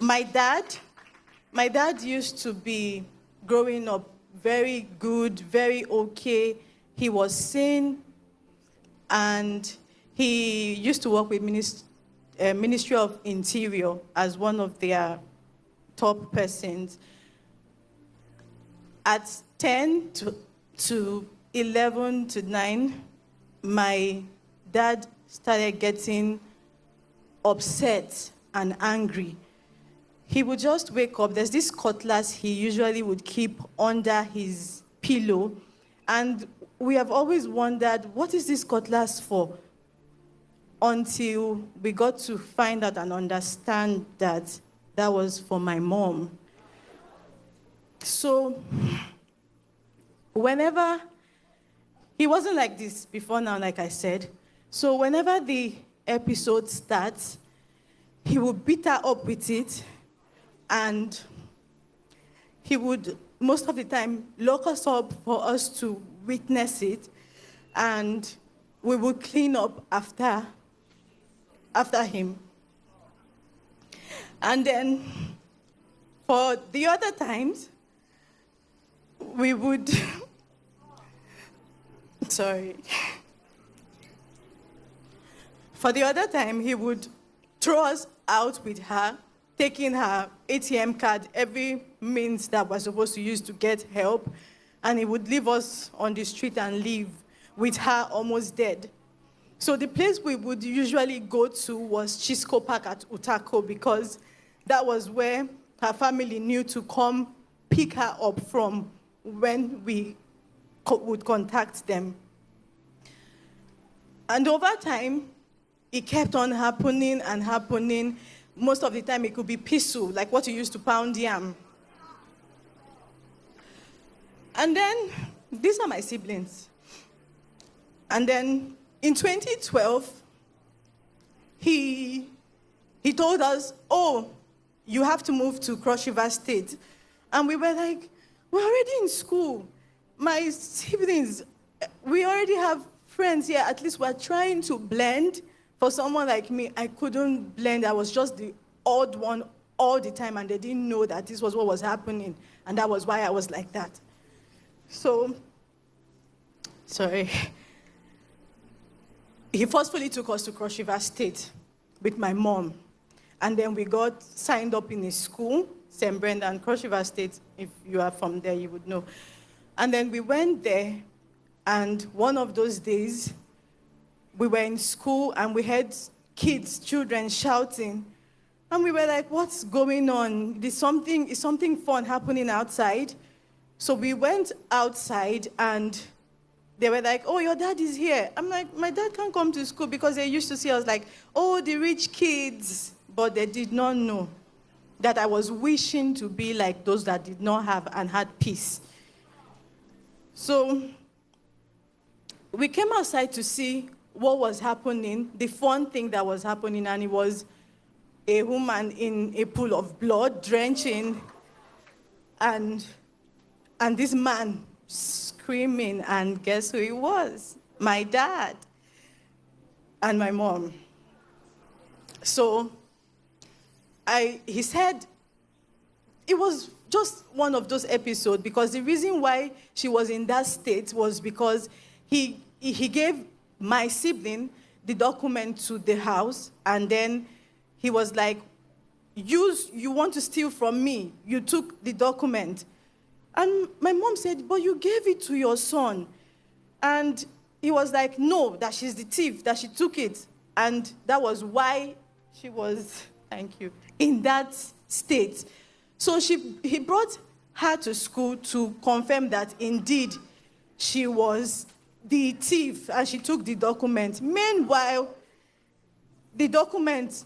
my dad used to be growing up very good, very okay. He was sane, and he used to work with Ministry of Interior as one of their top persons. At 10 to 11 to 9, my dad started getting upset and angry. He would just wake up. There's this cutlass he usually would keep under his pillow. And we have always wondered, what is this cutlass for? Until we got to find out and understand that that was for my mom. So whenever, he wasn't like this before now, like I said. So whenever the episode starts, he would beat her up with it, and he would, most of the time, lock us up for us to witness it, and we would clean up after him. And then, for the other times, we would, For the other time, he would throw us out with her, taking her ATM card, every means that we're supposed to use to get help, and he would leave us on the street and leave with her almost dead. So the place we would usually go to was Chisco Park at Utako, because that was where her family knew to come pick her up from when we would contact them. And over time, it kept on happening and happening. Most of the time, it could be pisu, like what you used to pound yam. And then, these are my siblings. And then, in 2012, he told us, oh, you have to move to Cross River State. And we were like, we're already in school. My siblings, we already have friends here. At least we're trying to blend. For someone like me, I couldn't blend. I was just the odd one all the time, and they didn't know that this was what was happening, and that was why I was like that. So, sorry. He forcefully took us to Cross River State with my mom, and then we got signed up in a school, St. Brendan, Cross River State. If you are from there, you would know. And then we went there, and one of those days, we were in school and we heard kids, children shouting. And we were like, what's going on? Is something fun happening outside? So we went outside and they were like, oh, your dad is here. I'm like, my dad can't come to school, because they used to see us like, oh, the rich kids. But they did not know that I was wishing to be like those that did not have and had peace. So we came outside to see what was happening, the fun thing that was happening, and it was a woman in a pool of blood, drenching, and this man screaming, and guess who it was? My dad and my mom. So he said it was just one of those episodes, because the reason why she was in that state was because he gave my sibling the document to the house, and then he was like, you want to steal from me, you took the document. And my mom said, but you gave it to your son. And he was like, no, that she's the thief, that she took it. And that was why she was, in that state. So he brought her to school to confirm that indeed she was the thief, and she took the document. Meanwhile, the document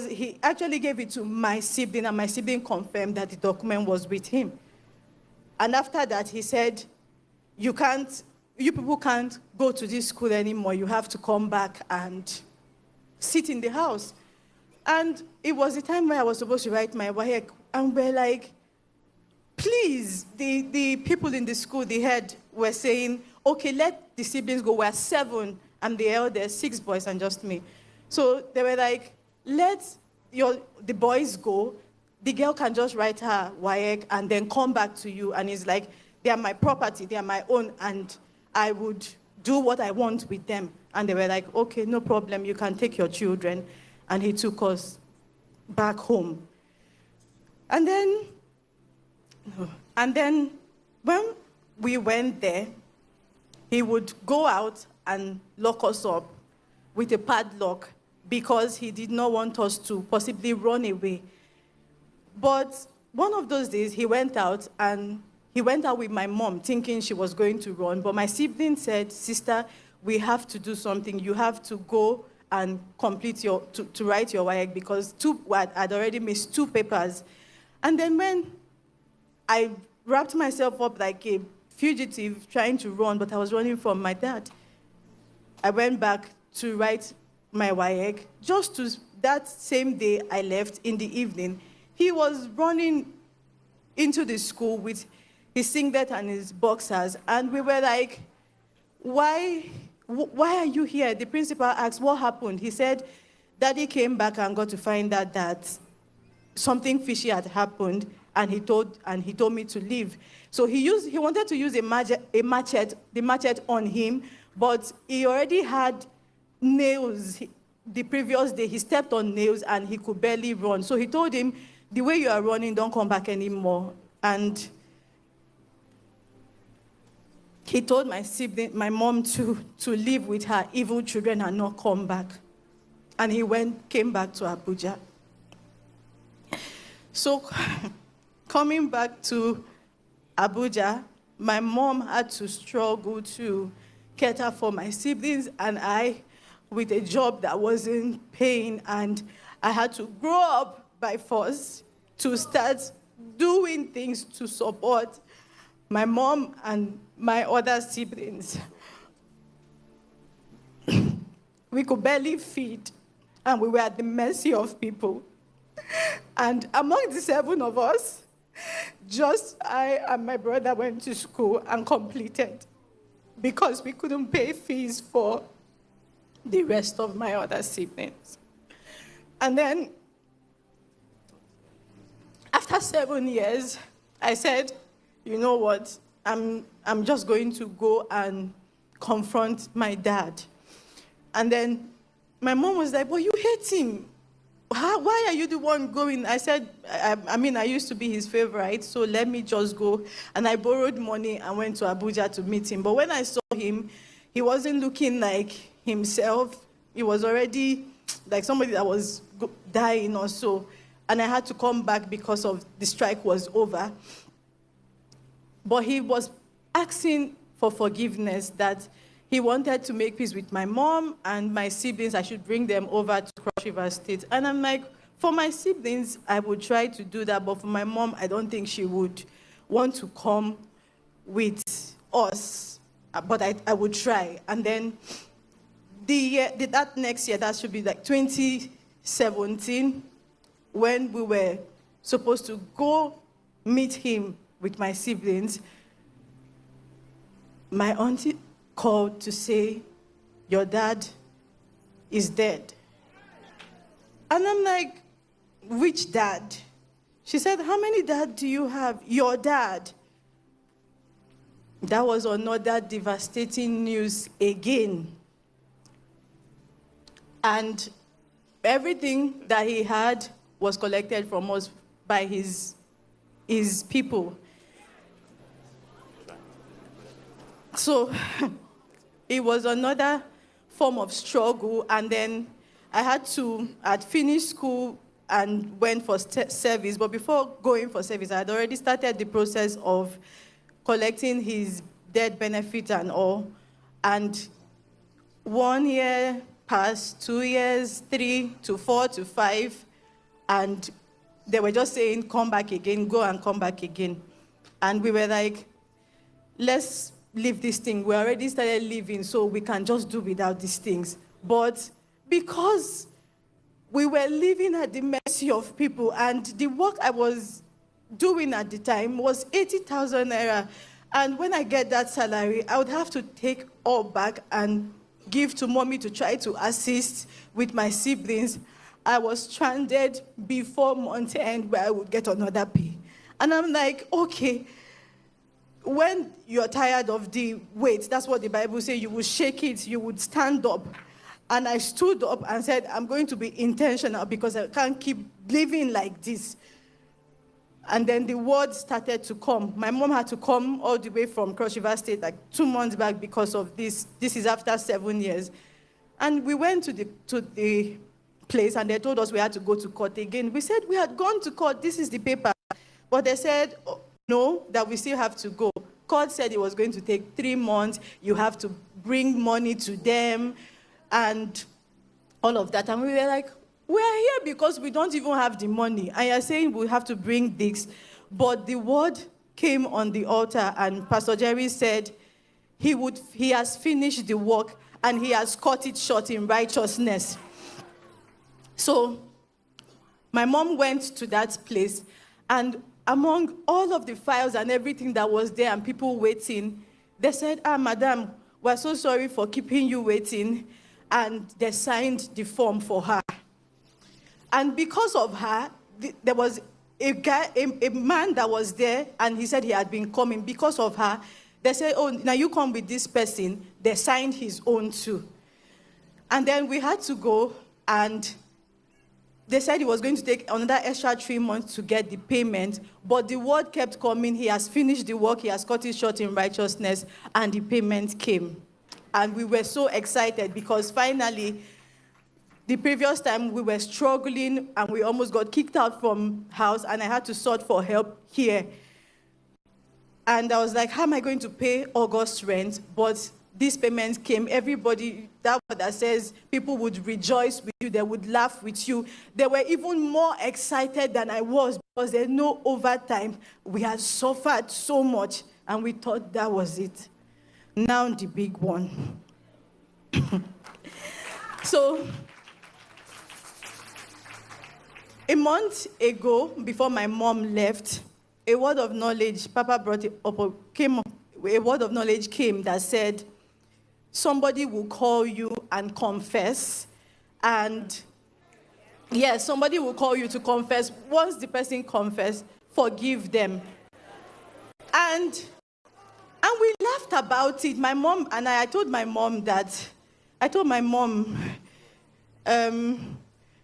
he actually gave it to my sibling, and my sibling confirmed that the document was with him. And after that, he said, you people can't go to this school anymore. You have to come back and sit in the house. And it was the time where I was supposed to write my WAEC, and we're like, please, the people in the school, the head, were saying, okay, let the siblings go. We're 7. I'm the eldest, 6 boys and just me. So they were like, let the boys go, the girl can just write her WAEC and then come back to you, and it's like, they are my property, they are my own, and I would do what I want with them. And they were like, okay, no problem, you can take your children. And he took us back home. And then when we went there, he would go out and lock us up with a padlock because he did not want us to possibly run away. But one of those days, he went out with my mom thinking she was going to run. But my sibling said, sister, we have to do something. You have to go and complete to write your WAEC because I'd already missed 2 papers. And then when I wrapped myself up like a fugitive trying to run, but I was running from my dad, I went back to write my WAEC. Just to that same day I left in the evening, he was running into the school with his singlet and his boxers, and we were like, why are you here? The principal asked, what happened? He said, Daddy came back and got to find out that something fishy had happened, and he told me to leave. So he wanted to use a machete on him, but he already had nails. The previous day, he stepped on nails and he could barely run. So he told him, the way you are running, don't come back anymore. And he told my mom to live with her evil children and not come back. And he came back to Abuja. So coming back to Abuja, my mom had to struggle to cater for my siblings and I with a job that wasn't paying, and I had to grow up by force to start doing things to support my mom and my other siblings. We could barely feed, and we were at the mercy of people. And among the 7 of us, just I and my brother went to school and completed because we couldn't pay fees for the rest of my other siblings. And then, after 7 years, I said, you know what, I'm just going to go and confront my dad. And then my mom was like, but you hate him. Why are you the one going? I said, I used to be his favorite, so let me just go. And I borrowed money and went to Abuja to meet him. But when I saw him, he wasn't looking like himself. He was already like somebody that was dying or so. And I had to come back because of the strike was over. But he was asking for forgiveness, that he wanted to make peace with my mom and my siblings. I should bring them over to Cross River State. And I'm like, for my siblings, I would try to do that. But for my mom, I don't think she would want to come with us. But I would try. And then that next year, that should be like 2017, when we were supposed to go meet him with my siblings, my auntie called to say, your dad is dead. And I'm like, which dad? She said, how many dads do you have? Your dad. That was another devastating news again. And everything that he had was collected from us by his people. So it was another form of struggle. And then I'd finished school and went for service. But before going for service, I had already started the process of collecting his death benefit and all. And 1 year passed, 2 years, 3 to 4 to 5. And they were just saying, come back again, go and come back again. And we were like, let's leave this thing. We already started living, so we can just do without these things. But because we were living at the mercy of people, and the work I was doing at the time was 80,000 naira. And when I get that salary, I would have to take all back and give to mommy to try to assist with my siblings. I was stranded before month end where I would get another pay. And I'm like, okay, when you're tired of the weight, that's what the Bible says, you will shake it, you would stand up. And I stood up and said, I'm going to be intentional because I can't keep living like this. And then the word started to come. My mom had to come all the way from Cross River State like 2 months back because of this. This is after 7 years. And we went to the place and they told us we had to go to court again. We said we had gone to court. This is the paper. But they said, oh, no, that we still have to go. Court said it was going to take 3 months. You have to bring money to them and all of that. And we were like, we are here because we don't even have the money. And you're saying we have to bring this. But the word came on the altar and Pastor Jerry said he has finished the work and he has cut it short in righteousness. So my mom went to that place, and among all of the files and everything that was there and people waiting, they said, madam, we're so sorry for keeping you waiting. And they signed the form for her. And because of her, there was a man that was there, and he said he had been coming. Because of her, they said, oh, now you come with this person. They signed his own too. And then we had to go, and they said it was going to take another extra 3 months to get the payment, but the word kept coming. He has finished the work. He has cut it short in righteousness, and the payment came. And we were so excited because finally, the previous time we were struggling and we almost got kicked out from house, and I had to sort for help here. And I was like, how am I going to pay August rent? But this payment came. Everybody, that word that says people would rejoice with you, they would laugh with you. They were even more excited than I was because there's no overtime. We had suffered so much, and we thought that was it. Now the big one. So, a month ago, before my mom left, a word of knowledge, Papa brought it up, a word of knowledge came that said, somebody will call you and confess. And yes, somebody will call you to confess. Once the person confesses, forgive them. And we laughed about it. My mom and I told my mom,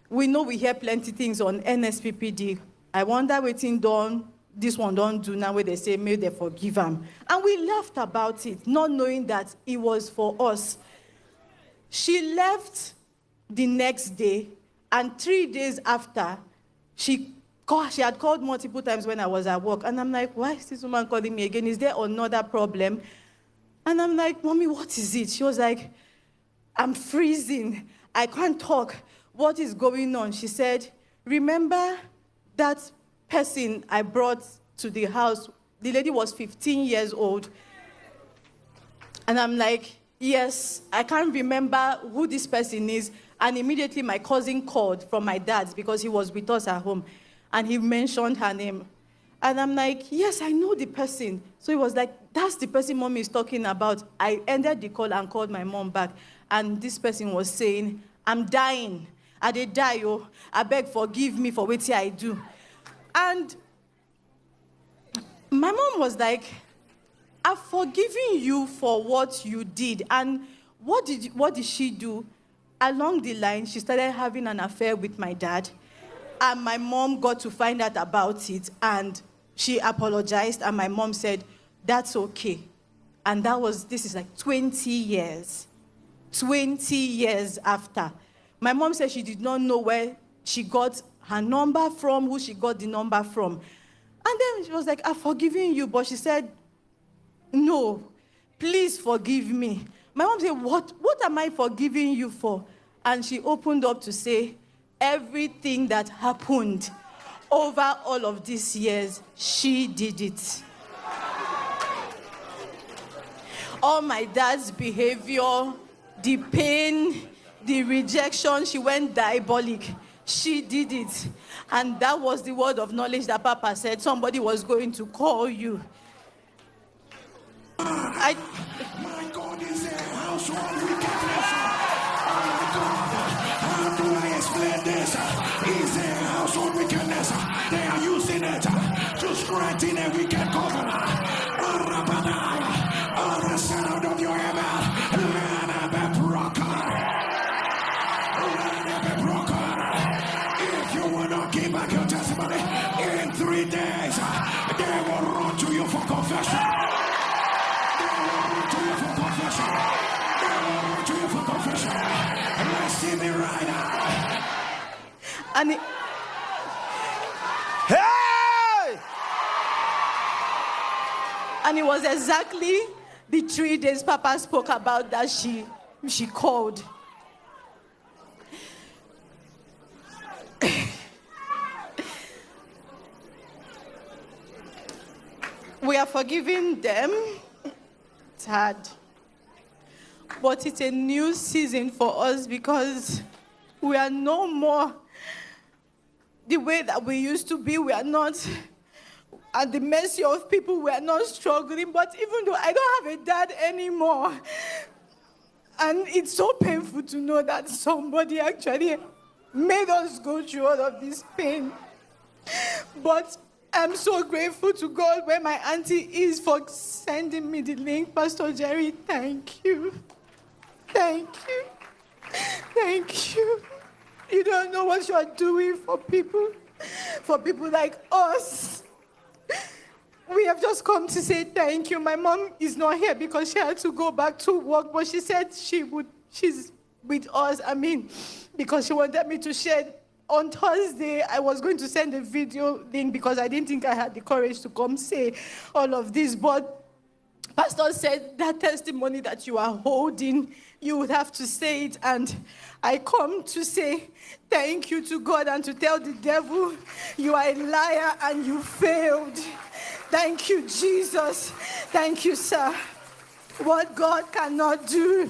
we know we hear plenty things on NSPPD. I wonder what this one don't do now where they say, may they forgive him. And we laughed about it, not knowing that it was for us. She left the next day, and 3 days after, she had called multiple times when I was at work. And I'm like, why is this woman calling me again? Is there another problem? And I'm like, Mommy, what is it? She was like, I'm freezing. I can't talk. What is going on? She said, remember that person I brought to the house? The lady was 15 years old. And I'm like, yes, I can't remember who this person is. And immediately my cousin called from my dad's because he was with us at home. And he mentioned her name. And I'm like, yes, I know the person. So he was like, that's the person Mommy is talking about. I ended the call and called my mom back. And this person was saying, I'm dying. I did die, oh. I beg, forgive me for what I do. And my mom was like, I've forgiven you for what you did. And what did she do? Along the line, she started having an affair with my dad. And my mom got to find out about it, and she apologized, and my mom said, that's okay. And this is like 20 years. 20 years after. My mom said she did not know where she got her number from, who she got the number from. And then she was like, I've forgiven you. But she said, no, please forgive me. My mom said, what am I forgiving you for? And she opened up to say, everything that happened over all of these years, she did it. All my dad's behavior, the pain, the rejection, she went diabolic. She did it. And that was the word of knowledge that Papa said somebody was going to call you. My God is a house of wickedness. Oh my God, how do I explain This is a household wickedness. They are using it to strengthen a wicked covenant. The sound of your amen. Let it be broken. Let it be broken. If you will not give back your testimony in 3 days, they will run to you for confession. They will run to you for confession. They will run to you for confession. Let's see me right now. And Hey! and it was exactly the 3 days Papa spoke about that she called. We are forgiving them. It's hard. But it's a new season for us because we are no more the way that we used to be. We are not at the mercy of people. We are not struggling. But even though I don't have a dad anymore, and it's so painful to know that somebody actually made us go through all of this pain. But I'm so grateful to God where my auntie is for sending me the link. Pastor Jerry, thank you. Thank you. Thank you. You don't know what you are doing for people like us. We have just come to say thank you. My mom is not here because she had to go back to work, but she said she's with us, because she wanted me to share. On Thursday, I was going to send a video link because I didn't think I had the courage to come say all of this, but Pastor said that testimony that you are holding, you would have to say it, and I come to say thank you to God and to tell the devil you are a liar and you failed. Thank you, Jesus. Thank you, sir. What God cannot do,